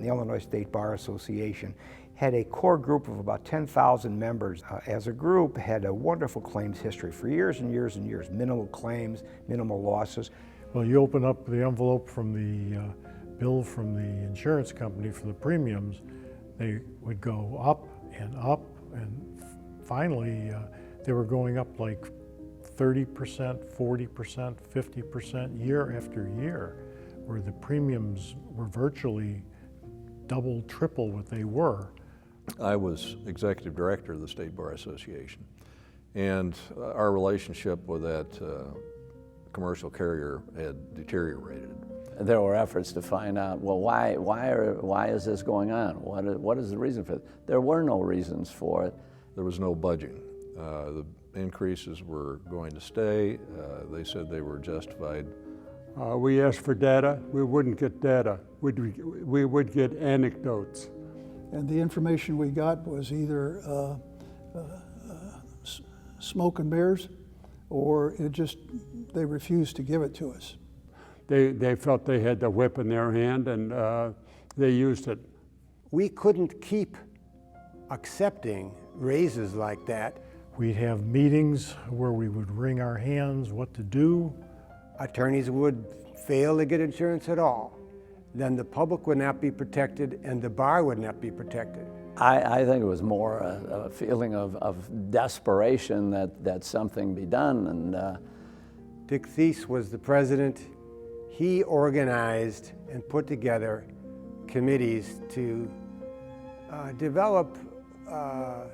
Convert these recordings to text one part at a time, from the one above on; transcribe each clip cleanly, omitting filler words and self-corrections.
The Illinois State Bar Association had a core group of about 10,000 members. As a group, had a wonderful claims history for years and years and years. Minimal claims, minimal losses. Well, you open up the envelope from the bill from the insurance company for the premiums, they would go up, and finally they were going up like 30%, 40%, 50% year after year, where the premiums were virtually double, triple what they were. I was executive director of the State Bar Association, and our relationship with that commercial carrier had deteriorated. There were efforts to find out, well, why is this going on? What is the reason for it? There were no reasons for it. There was no budging. The increases were going to stay. They said they were justified. We asked for data. We wouldn't get data. We would get anecdotes. And the information we got was either smoke and mirrors, or they refused to give it to us. They felt they had the whip in their hand, and they used it. We couldn't keep accepting raises like that. We'd have meetings where we would wring our hands what to do. Attorneys would fail to get insurance at all. Then the public would not be protected and the bar would not be protected. I think it was more a feeling of desperation that something be done. And Dick Thies was the president. He organized and put together committees to develop a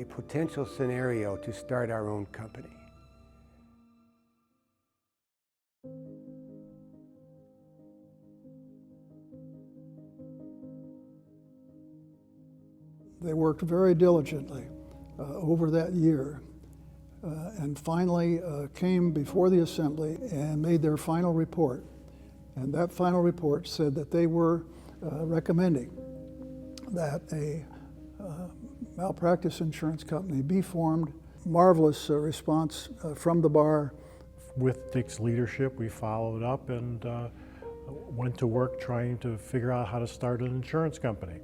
potential scenario to start our own company. They worked very diligently over that year and finally came before the Assembly and made their final report. And that final report said that they were recommending that a malpractice insurance company be formed. Marvelous response from the bar. With Dick's leadership, we followed up and went to work trying to figure out how to start an insurance company.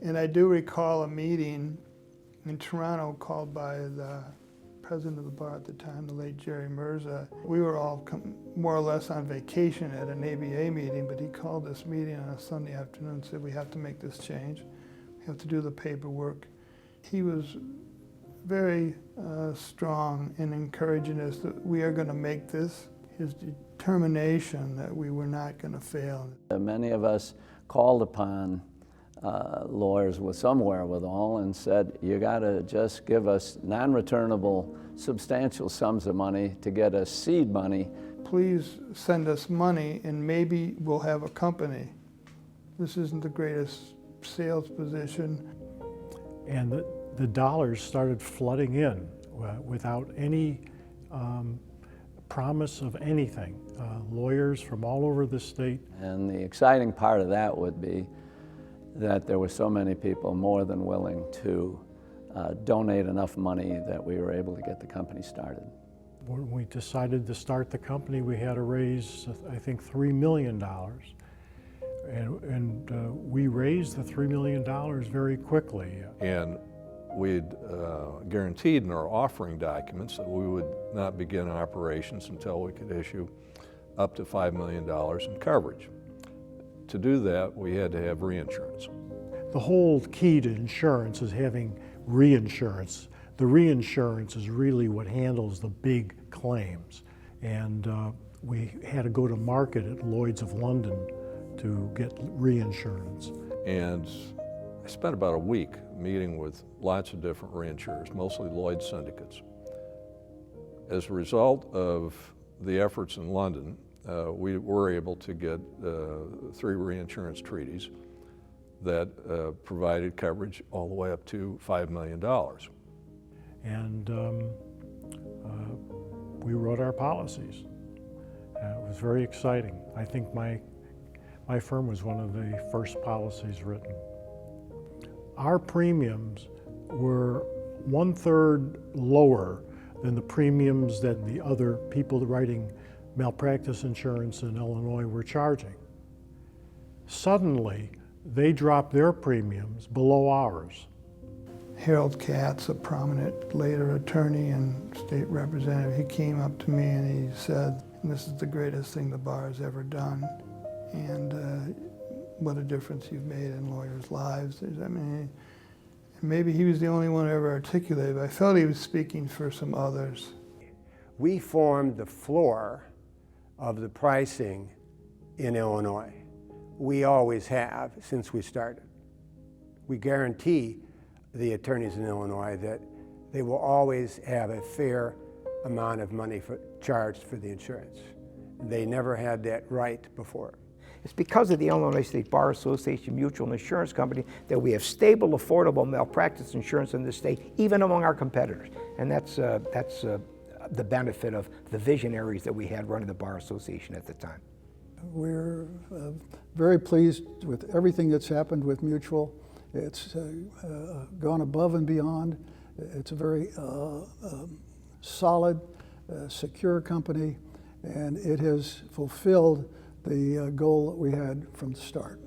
And I do recall a meeting in Toronto called by the president of the bar at the time, the late Jerry Mirza. We were all more or less on vacation at an ABA meeting, but he called this meeting on a Sunday afternoon and said, we have to make this change. We have to do the paperwork. He was very strong in encouraging us that we are going to make this. His determination that we were not going to fail. Many of us called upon lawyers with some wherewithal and said, you got to just give us non-returnable substantial sums of money to get us seed money. Please send us money and maybe we'll have a company. This isn't the greatest sales position. And the dollars started flooding in without any promise of anything. Lawyers from all over the state. And the exciting part of that would be that there were so many people more than willing to donate enough money that we were able to get the company started. When we decided to start the company, we had to raise, I think, $3 million. And we raised the $3 million very quickly. And we'd guaranteed in our offering documents that we would not begin operations until we could issue up to $5 million in coverage. To do that, we had to have reinsurance. The whole key to insurance is having reinsurance. The reinsurance is really what handles the big claims. And we had to go to market at Lloyd's of London to get reinsurance. And I spent about a week meeting with lots of different reinsurers, mostly Lloyd's syndicates. As a result of the efforts in London, we were able to get 3 reinsurance treaties that provided coverage all the way up to $5 million. And we wrote our policies. It was very exciting. I think my firm was one of the first policies written. Our premiums were 1/3 lower than the premiums that the other people writing malpractice insurance in Illinois were charging. Suddenly, they dropped their premiums below ours. Harold Katz, a prominent later attorney and state representative, he came up to me and he said, "This is the greatest thing the bar has ever done, and what a difference you've made in lawyers' lives." I mean, maybe he was the only one who ever articulated, but I felt he was speaking for some others. We formed the floor of the pricing in Illinois. We always have since we started. We guarantee the attorneys in Illinois that they will always have a fair amount of money charged for the insurance. They never had that right before. It's because of the Illinois State Bar Association Mutual Insurance Company that we have stable, affordable malpractice insurance in this state, even among our competitors. And that's the benefit of the visionaries that we had running the Bar Association at the time. We're very pleased with everything that's happened with Mutual. It's gone above and beyond. It's a very solid, secure company, and it has fulfilled the goal that we had from the start.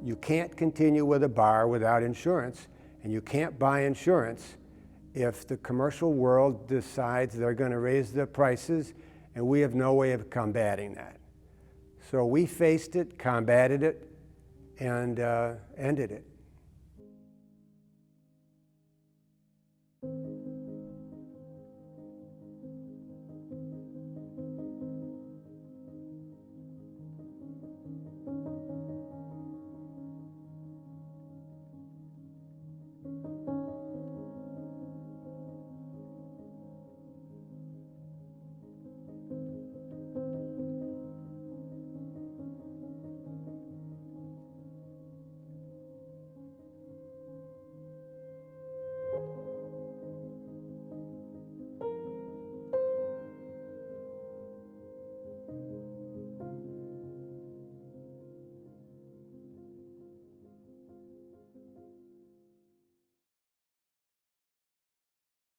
You can't continue with a bar without insurance, and you can't buy insurance if the commercial world decides they're going to raise the prices, and we have no way of combating that. So we faced it, combated it, and ended it.